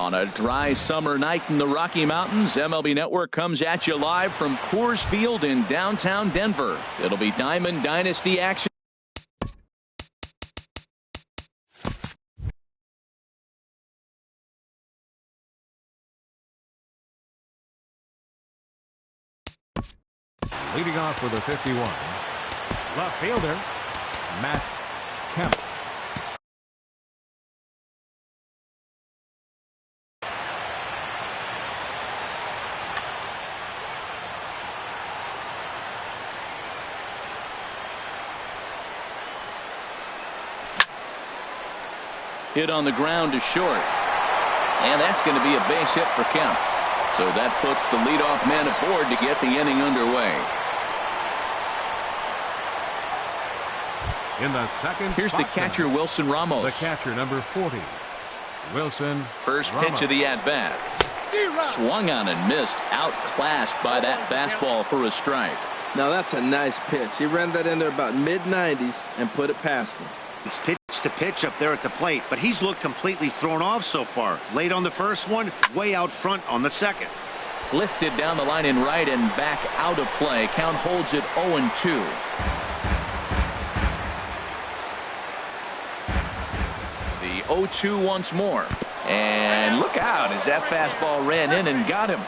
On a dry summer night in the Rocky Mountains, MLB Network comes at you live from Coors Field in downtown Denver. It'll be Diamond Dynasty action. Leading off for the 51, left fielder, Matt Kemp. Hit on the ground to short. And that's going to be a base hit for Kemp. So that puts the leadoff man aboard to get the inning underway. In the second Here's the catcher, Wilson Ramos. The catcher, number 40, Wilson First Ramos. pitch of the at-bat. Swung on and missed. Outclassed by that fastball for a strike. Now that's a nice pitch. He ran that in there about mid-90s and put it past him. It's pitch to pitch up there at the plate, but he's looked completely thrown off so far. Late on the first one, way out front on the second. Lifted down the line in right and back out of play. Count holds it 0-2. The 0-2 once more. And look out as that fastball ran in and got him.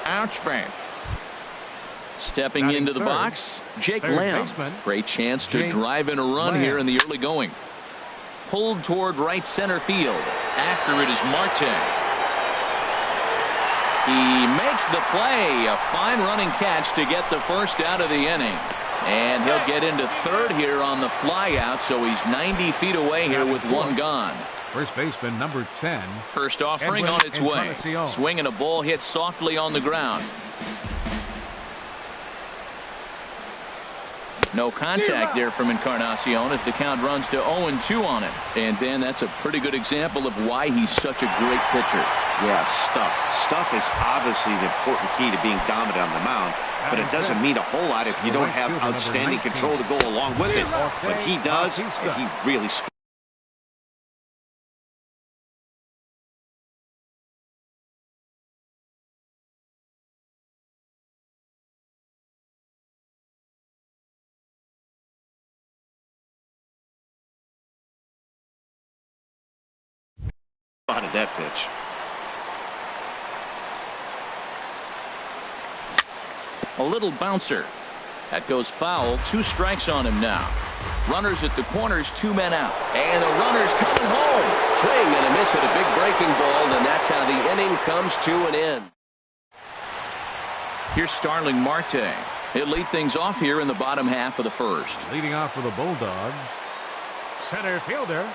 Ouch, bang. Stepping Batting into the third, box, Jake third Lamb. baseman, Great chance to Jake drive in a run Lamb. here in the early going. Pulled toward right center field. After it is Marte. He makes the play. A fine running catch to get the first out of the inning. And he'll get into third here on the fly out, so he's 90 feet away here with one gone. First baseman, number 10. First offering Edwin on its way. Encarnacion. Swinging a ball hit softly on the ground. No contact there from Encarnacion as the count runs to 0-2 on it. And then that's a pretty good example of why he's such a great pitcher. Yeah, stuff. Stuff is obviously an important key to being dominant on the mound, but it doesn't mean a whole lot if you don't have outstanding control to go along with it. But he does, and he really spotted that pitch. A little bouncer. That goes foul. 2 strikes on him now. Runners at the corners, 2 men out. And the runner's coming home. Swing and a miss at a big breaking ball, and that's how the inning comes to an end. Here's Starling Marte. He'll lead things off here in the bottom half of the first. Leading off for the Bulldogs, center fielder,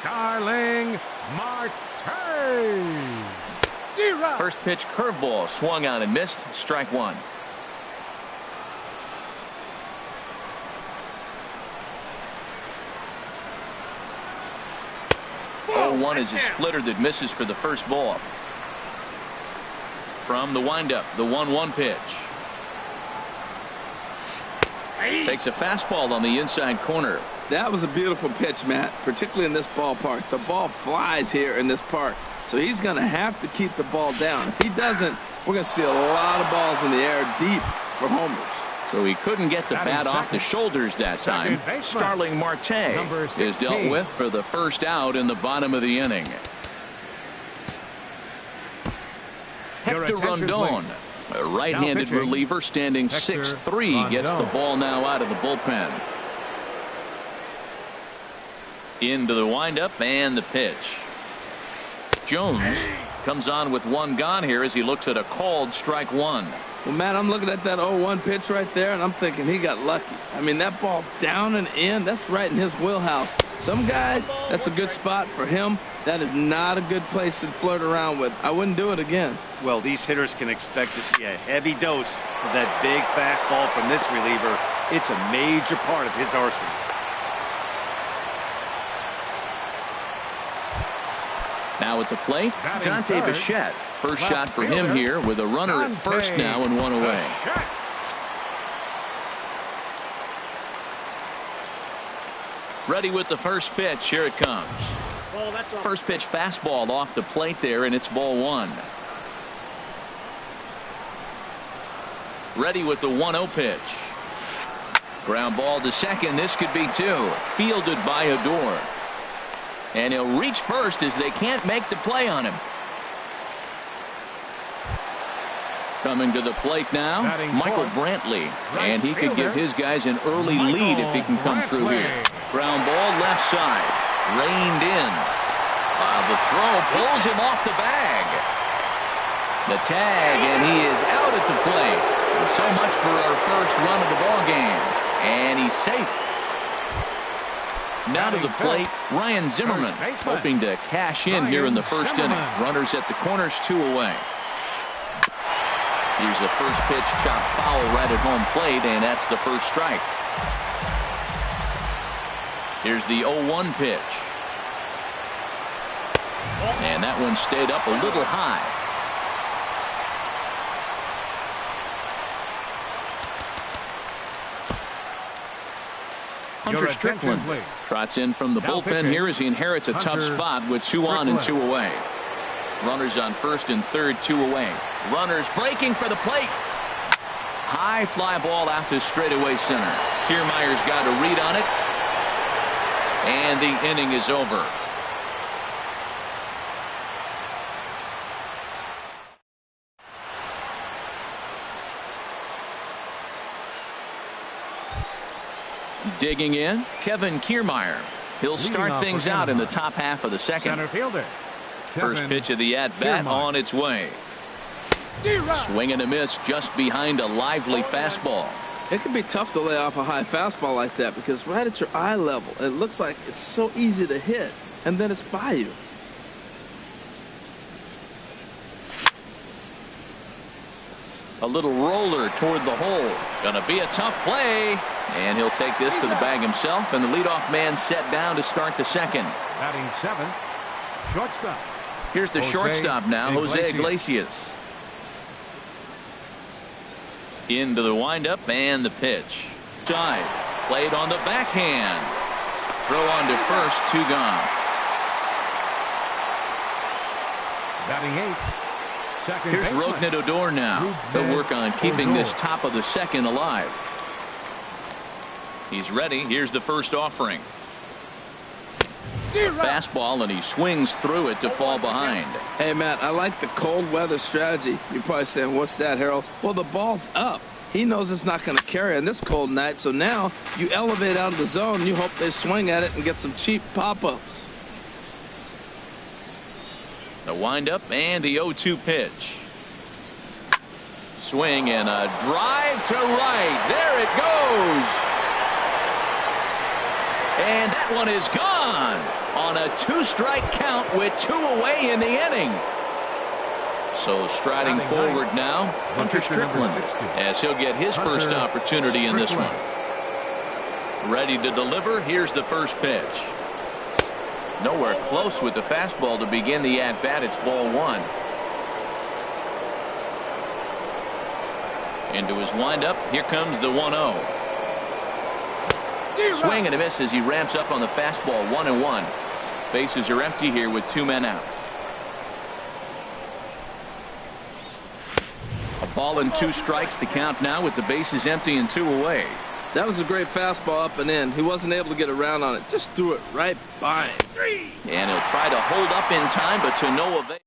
Starling Marte. First pitch curveball swung on and missed. Strike 1. One is a splitter that misses for the first ball. From the windup, the 1-1 pitch. Takes a fastball on the inside corner. That was a beautiful pitch, Matt, particularly in this ballpark. The ball flies here in this park, so he's going to have to keep the ball down. If he doesn't, we're going to see a lot of balls in the air deep for homers. So he couldn't get the bat off the shoulders that time. Starling Marte is dealt with for the first out in the bottom of the inning. Hector Rondon, a right-handed reliever standing 6'3", gets the ball now out of the bullpen. Into the windup and the pitch. Jones comes on with 1 gone here as he looks at a called strike 1. Well, Matt, I'm looking at that 0-1 pitch right there, and I'm thinking he got lucky. I mean, that ball down and in, that's right in his wheelhouse. Some guys, that's a good spot for him. That is not a good place to flirt around with. I wouldn't do it again. Well, these hitters can expect to see a heavy dose of that big fastball from this reliever. It's a major part of his arsenal. Now at the plate, Dante Bichette. First shot for him here with a runner at first now and 1 away. Ready with the first pitch. Here it comes. First pitch fastball off the plate there, and it's ball one. Ready with the 1-0 pitch. Ground ball to second. This could be two. Fielded by Odor. And he'll reach first as they can't make the play on him. Coming to the plate now, Michael Brantley. And he could give his guys an early lead if he can come through here. Ground ball left side. Reined in. The throw pulls him off the bag. The tag, and he is out at the plate. And so much for our first run of the ball game. And he's safe. Now to the plate, Ryan Zimmerman, hoping to cash in here in the first inning. Runners at the corners, 2 away. Here's a first pitch chop foul right at home plate, and that's the first strike. Here's the 0-1 pitch. And that one stayed up a little high. Hunter Strickland trots in from the bullpen here as he inherits a tough spot with 2 on and 2 away. Runners on first and third, 2 away. Runners breaking for the plate. High fly ball out to straightaway center. Kiermaier's got a read on it. And the inning is over. Digging in, Kevin Kiermaier. He'll start things out in the top half of the second. Center fielder. First pitch of the at-bat on its way. Swing and a miss just behind a lively fastball. It can be tough to lay off a high fastball like that because right at your eye level, it looks like it's so easy to hit, and then it's by you. A little roller toward the hole. Gonna be a tough play. And he'll take this to the bag himself, and the leadoff man set down to start the second. Batting 7, shortstop. Here's the shortstop now, Jose Iglesias. Into the windup and the pitch. Side. Played on the backhand. Throw on to first, 2 gone. Batting 8. Second Here's baseman. Rougned Odor now. He'll work on keeping this top of the second alive. He's ready. Here's the first offering. Fastball, and he swings through it to fall behind. Hey, Matt, I like the cold weather strategy. You're probably saying, what's that, Harold? Well, the ball's up. He knows it's not going to carry on this cold night, so now you elevate out of the zone. You hope they swing at it and get some cheap pop-ups. The windup and the 0-2 pitch. Swing and a drive to right. There it goes. And that one is gone on a 2-strike count with 2 away in the inning. So striding forward now, Hunter Strickland, as he'll get his first opportunity in this one. Ready to deliver. Here's the first pitch. Nowhere close with the fastball to begin the at-bat. It's ball 1. Into his windup. Here comes the 1-0. Swing and a miss as he ramps up on the fastball. 1-1. Bases are empty here with 2 men out. A ball and 2 strikes. The count now with the bases empty and 2 away. That was a great fastball up and in. He wasn't able to get around on it. Just threw it right by him. And he'll try to hold up in time, but to no avail.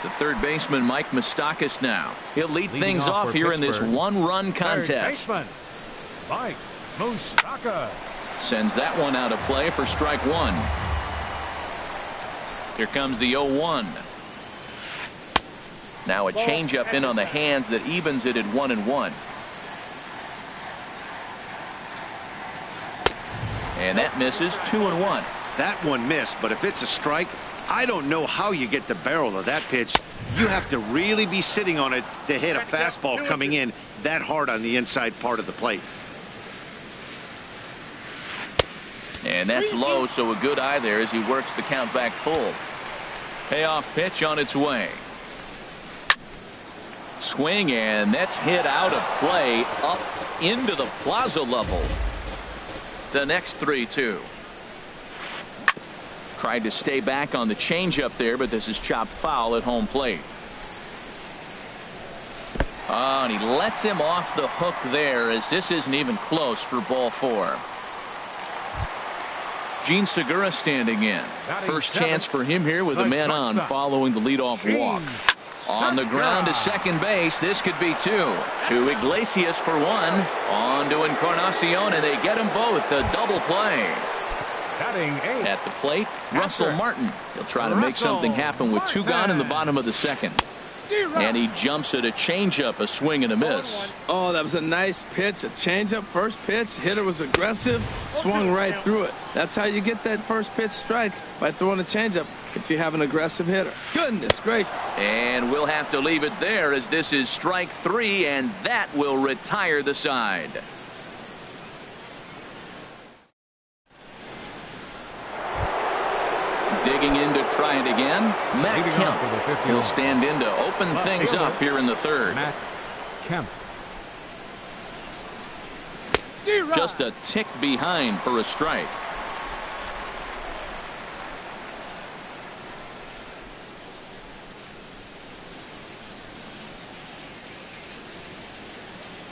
The third baseman, Mike Moustakas, now. He'll lead things off here in this 1-run contest. Mike Moustakas sends that one out of play for strike 1. Here comes the 0-1. Now a changeup in on the hands that evens it at 1-1. And that misses. 2-1. That one missed, but if it's a strike, I don't know how you get the barrel of that pitch. You have to really be sitting on it to hit a fastball coming in that hard on the inside part of the plate. And that's low, so a good eye there as he works the count back full. Payoff pitch on its way. Swing, and that's hit out of play up into the plaza level. the next 3-2. Tried to stay back on the changeup there, but this is chopped foul at home plate. Oh, and he lets him off the hook there, as this isn't even close for ball 4. Gene Segura standing in. First chance for him here with a man on following the leadoff walk. On the ground to second base. This could be 2. To Iglesias for 1. On to Encarnacion, and they get them both. A double play. At the plate, Russell Martin. He'll try to make something happen with 2 gone in the bottom of the second. And he jumps at a changeup, a swing and a miss. Oh, that was a nice pitch, a changeup, first pitch. Hitter was aggressive, swung right through it. That's how you get that first pitch strike, by throwing a changeup if you have an aggressive hitter. Goodness gracious. And we'll have to leave it there, as this is strike 3, and that will retire the side. Digging in to try it again, Matt Kemp. He'll stand in to open things up here in the third. Matt Kemp. Just a tick behind for a strike.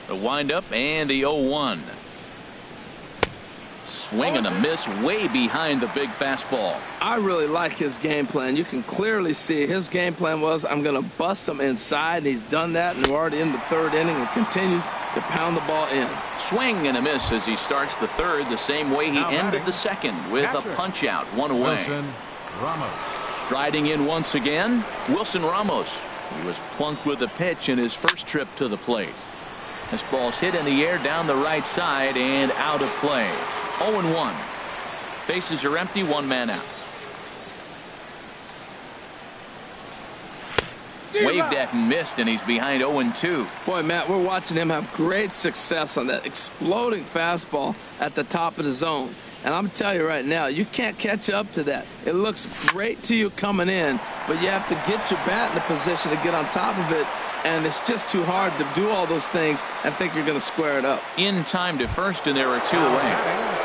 The windup and the 0-1. Swing and a miss way behind the big fastball. I really like his game plan. You can clearly see his game plan was, I'm going to bust him inside, and he's done that, and we're already in the third inning and continues to pound the ball in. Swing and a miss as he starts the third, the same way he ended the second, with a punch out, 1 away. Wilson Ramos. Striding in once again, Wilson Ramos. He was plunked with a pitch in his first trip to the plate. This ball's hit in the air down the right side and out of play. 0-1. Bases are empty, 1 man out. Waved at and missed, and he's behind 0-2. Boy, Matt, we're watching him have great success on that exploding fastball at the top of the zone. And I'm telling you right now, you can't catch up to that. It looks great to you coming in, but you have to get your bat in the position to get on top of it. And it's just too hard to do all those things and think you're going to square it up. In time to first, and there are 2 away.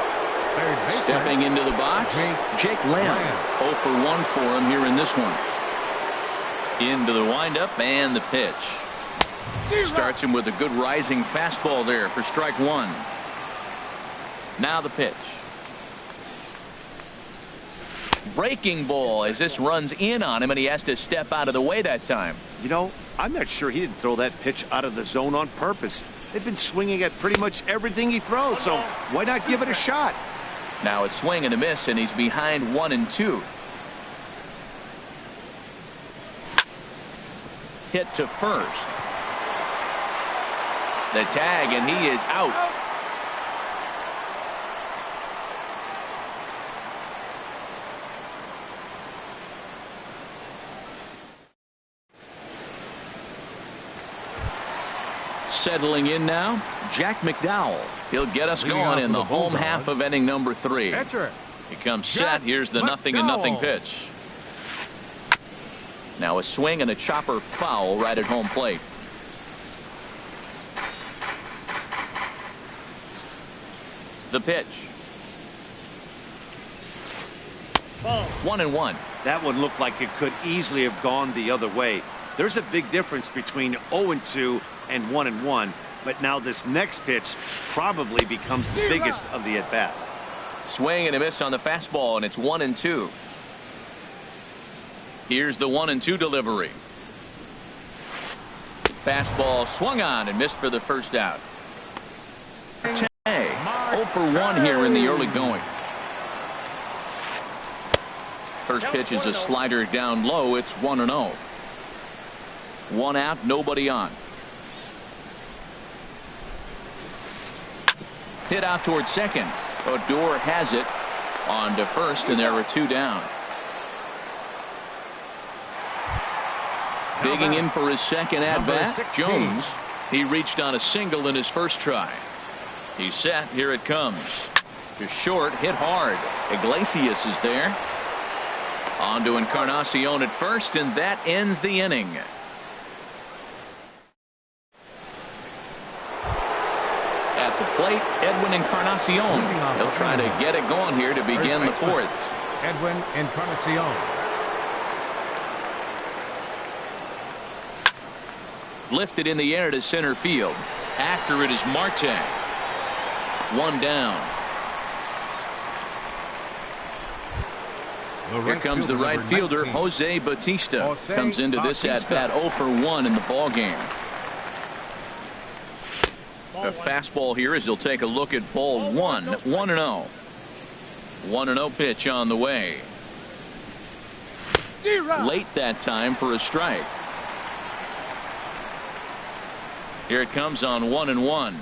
Stepping into the box, Jake Lamb. 0 for 1 for him here in this one. Into the windup and the pitch. Starts him with a good rising fastball there for strike 1. Now the pitch. Breaking ball as this runs in on him, and he has to step out of the way that time. You know, I'm not sure he didn't throw that pitch out of the zone on purpose. They've been swinging at pretty much everything he throws, so why not give it a shot? Now a swing and a miss, and he's behind 1-2. Hit to first. The tag, and he is out. Settling in now, Jack McDowell. He'll get us going in the home half of inning number 3. He comes set. Here's the 0-0 pitch. Now a swing and a chopper foul right at home plate. The pitch. 1-1. That one looked like it could easily have gone the other way. There's a big difference between 0-2 and 1-1, but now this next pitch probably becomes the biggest of the at-bat. Swing and a miss on the fastball, and it's 1-2. Here's the 1-2 delivery. Fastball swung on and missed for the first out. 0 for 1 here in the early going. First pitch is a slider down low. It's 1-0. 1 out, nobody on. Hit out towards second. Odor has it on to first, and there are 2 down. Digging in for his second at-bat, Jones. He reached on a single in his first try. He's set. Here it comes. To short, hit hard. Iglesias is there. On to Encarnacion at first, and that ends the inning. At At the plate, Edwin Encarnacion. He'll try to get it going here to begin the fourth. Edwin Encarnacion. Lifted in the air to center field. After it is Marte. One down. Here comes the right fielder, Jose Bautista. Comes into this at bat 0 for 1 in the ball game. A fastball here as he'll take a look at ball 1. 1-0. 1-0 pitch on the way. Late that time for a strike. Here it comes on 1-1.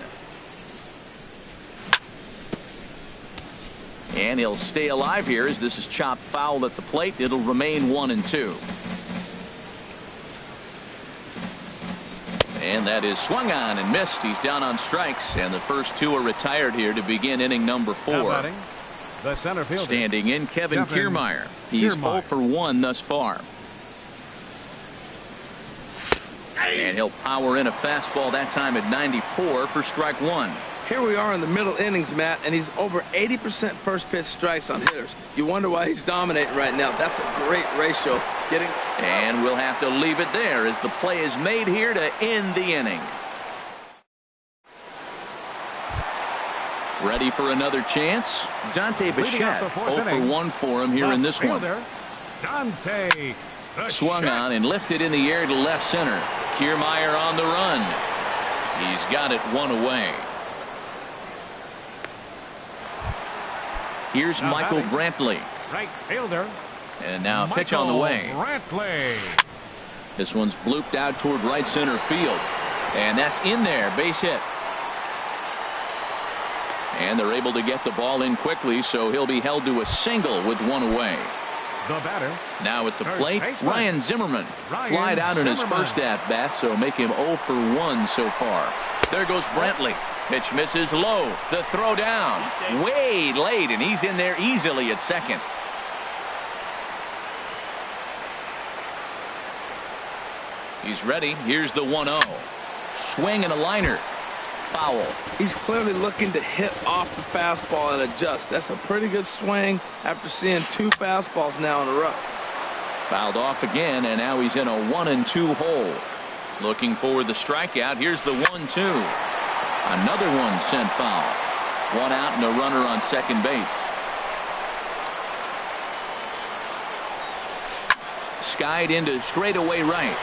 And he'll stay alive here as this is chopped foul at the plate. It'll remain 1-2. And that is swung on and missed. He's down on strikes, and the first two are retired here to begin inning number 4. The center fielder. Standing in, Kevin Kiermaier. He's 0 for 1 thus far. And he'll power in a fastball that time at 94 for strike 1. Here we are in the middle innings, Matt, and he's over 80% first pitch strikes on hitters. You wonder why he's dominating right now. That's a great ratio. And we'll have to leave it there as the play is made here to end the inning. Ready for another chance? Dante Bichette. 0 for 1 for him here in this one. Dante swung on and lifted in the air to left center. Kiermaier on the run. He's got it 1 away. Here's Michael Brantley. Right fielder. And now pitch on the way. Brantley. This one's blooped out toward right center field. And that's in there. Base hit. And they're able to get the ball in quickly, so he'll be held to a single with 1 away. The batter. Now at the plate, Ryan Zimmerman. Flied out in his first at-bat, so make him 0 for 1 so far. There goes Brantley. Pitch misses low. The throw down. Way late, and he's in there easily at second. He's ready. Here's the 1-0. Swing and a liner. Foul. He's clearly looking to hit off the fastball and adjust. That's a pretty good swing after seeing 2 fastballs now in a row. Fouled off again, and now he's in a 1-2 hole. Looking for the strikeout. Here's the 1-2. Another one sent foul. 1 out and a runner on second base. Skied into straightaway right.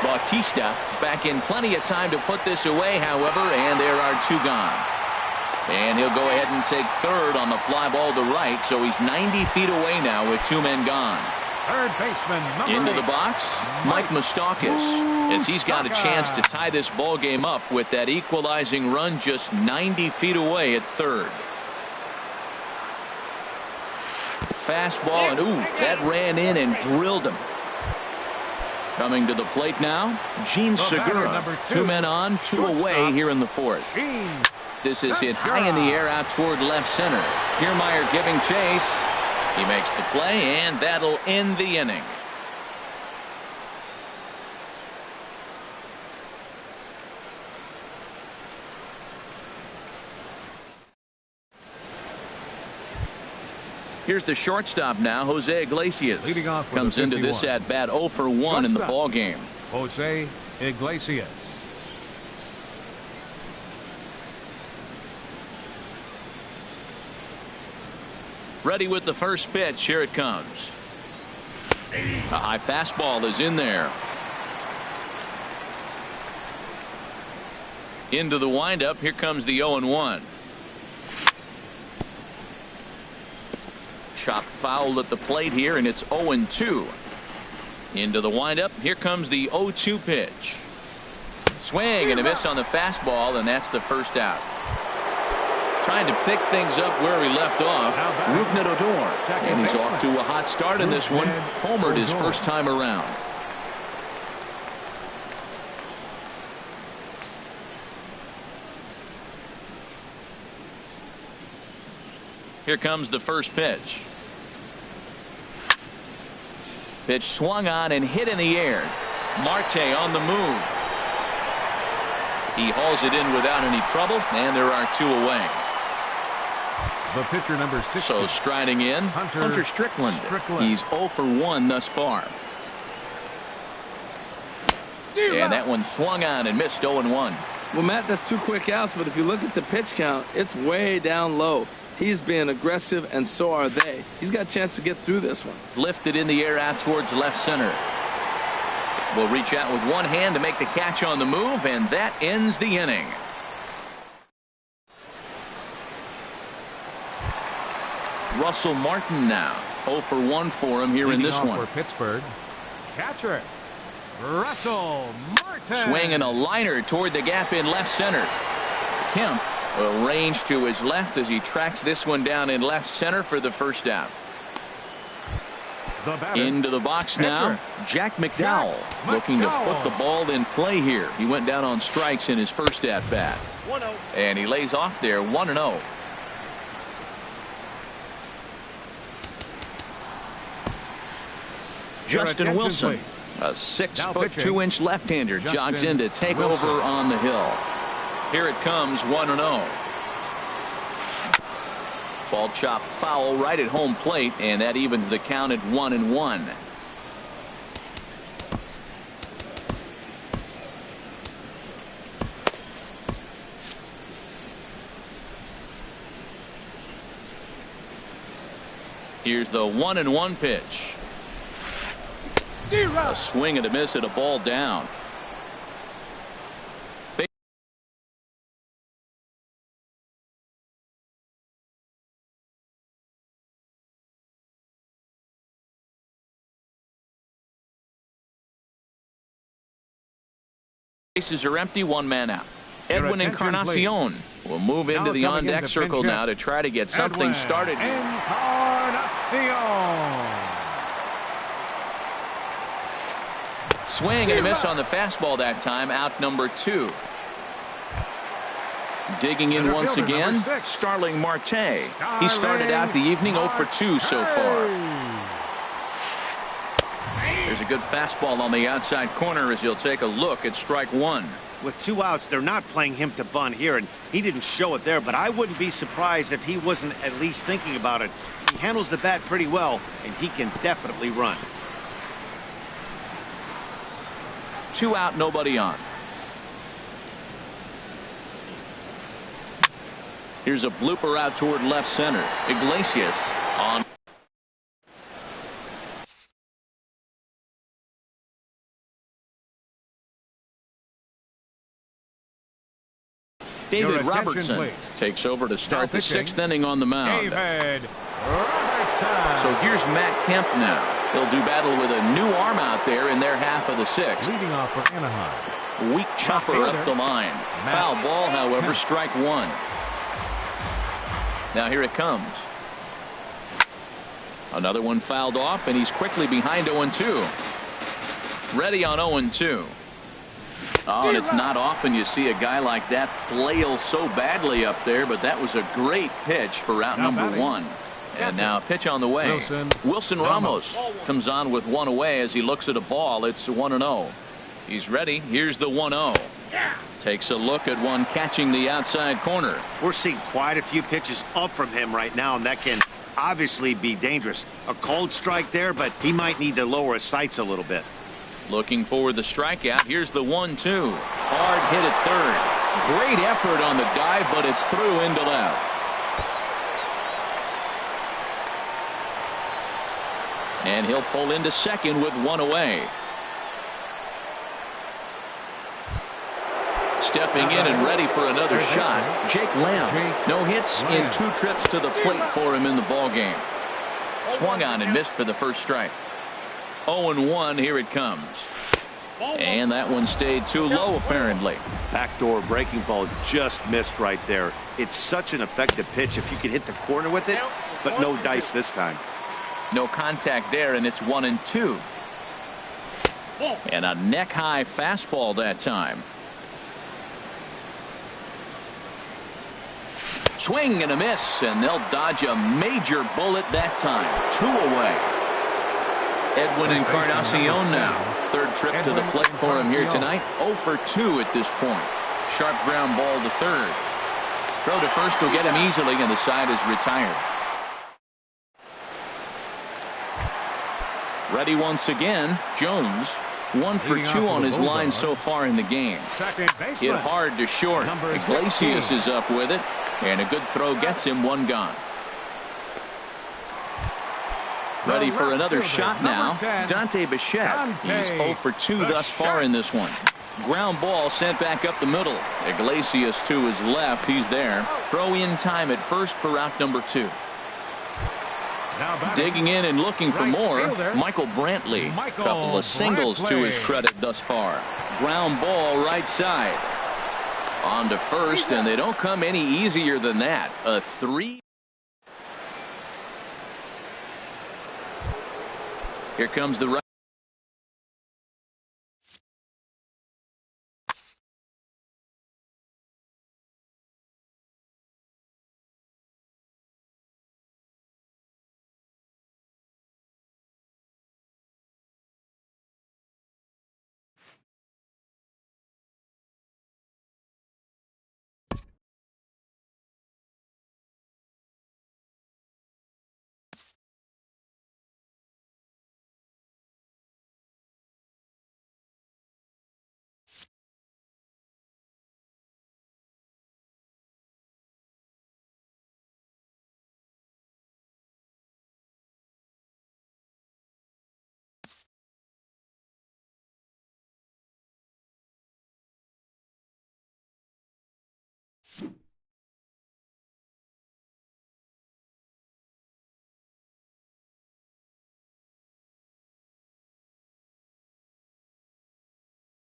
Bautista back in plenty of time to put this away, however, and there are 2 gone. And he'll go ahead and take third on the fly ball to right, so he's 90 feet away now with 2 men gone. Third baseman Into the box, Mike Moustakas, as he's got a chance to tie this ball game up with that equalizing run just 90 feet away at third. Fastball, and ooh, that ran in and drilled him. Coming to the plate now, Gene Segura. 2 men on, 2 away here in the fourth. This is hit high in the air out toward left center. Kiermaier giving chase. He makes the play, and that'll end the inning. Here's the shortstop now, Jose Iglesias. Leading off with comes into this at bat 0 for 1 in the ball game. Jose Iglesias. Ready with the first pitch. Here it comes. A high fastball is in there. Into the windup. Here comes the 0-1. Chopped foul at the plate here, and it's 0-2. Into the windup. Here comes the 0-2 pitch. Swing and a miss on the fastball, and that's the first out. Trying to pick things up where he left off. Rougned Odor. And he's off to a hot start in this one. Homered his first time around. Here comes the first pitch. Pitch swung on and hit in the air. Marte on the move. He hauls it in without any trouble, and there are 2 away. The pitcher number 6. So striding in, Hunter Strickland. He's 0 for 1 thus far. And that one swung on and missed 0-1. Well, Matt, that's 2 quick outs, but if you look at the pitch count, it's way down low. He's being aggressive, and so are they. He's got a chance to get through this one. Lifted in the air out towards left center. Will reach out with one hand to make the catch on the move, and that ends the inning. Russell Martin now 0 for 1 for him here in this one. For Pittsburgh, catcher Russell Martin. Swinging a liner toward the gap in left center. Kemp will range to his left as he tracks this one down in left center for the first out. Into the box now, Jack McDowell looking to put the ball in play here. He went down on strikes in his first at bat. And he lays off there 1-0. Justin Wilson, a 6-foot 2-inch left-hander, jogs in to take over on the hill. Here it comes, 1-0. Ball chopped foul right at home plate, and that evens the count at 1-1. Here's the 1-1 pitch. A swing and a miss at a ball down. Bases are empty, 1 man out. Edwin Encarnacion will move into the on-deck circle now to try to get something started. Swing and a miss on the fastball that time, out number 2. Digging in once again, Starling Marte. He started out the evening 0 for 2 so far. There's a good fastball on the outside corner as he'll take a look at strike 1. With 2 outs, they're not playing him to bunt here, and he didn't show it there, but I wouldn't be surprised if he wasn't at least thinking about it. He handles the bat pretty well, and he can definitely run. 2 out, nobody on. Here's a blooper out toward left center. Iglesias on. David Robertson takes over to start the 6th inning on the mound. So here's Matt Kemp now. He'll do battle with a new arm out there in their half of the 6th. Leading off for Anaheim. Weak chopper up the line. Foul ball, however, strike 1. Now here it comes. Another one fouled off, and he's quickly behind 0-2. Ready on 0-2. Oh, and it's not often you see a guy like that flail so badly up there, but that was a great pitch for out number 1. And now a pitch on the way. Wilson Ramos comes on with 1 away as he looks at a ball. It's 1-0. He's ready. Here's the 1-0. Takes a look at one catching the outside corner. We're seeing quite a few pitches up from him right now, and that can obviously be dangerous. A cold strike there, but he might need to lower his sights a little bit. Looking for the strikeout. Here's the 1-2. Hard hit at third. Great effort on the dive, but it's through into left. And he'll pull into second with 1 away. Stepping in and ready for another shot, Jake Lamb. No hits in 2 trips to the plate for him in the ballgame. Swung on and missed for the first strike. 0-1, here it comes. And that one stayed too low, apparently. Backdoor breaking ball just missed right there. It's such an effective pitch if you can hit the corner with it, but no dice this time. No contact there, and it's 1-2. And a neck-high fastball that time. Swing and a miss, and they'll dodge a major bullet that time. 2 away. Edwin Encarnacion now. 3rd trip to the plate for him here tonight. 0 for 2 at this point. Sharp ground ball to third. Throw to first will get him easily, and the side is retired. Ready once again. Jones 1 for 2 on his line so far in the game. Hit hard to short. Iglesias is up with it, and a good throw gets him one gone. Ready for another shot now. Dante Bichette. He's 0 for 2 thus far in this one. Ground ball sent back up the middle. Iglesias to his left. He's there. Throw in time at first for route number 2. Digging in and looking for more. Michael Brantley. Couple of singles to his credit thus far. Ground ball right side. On to first, and they don't come any easier than that. A 3. Here comes the right.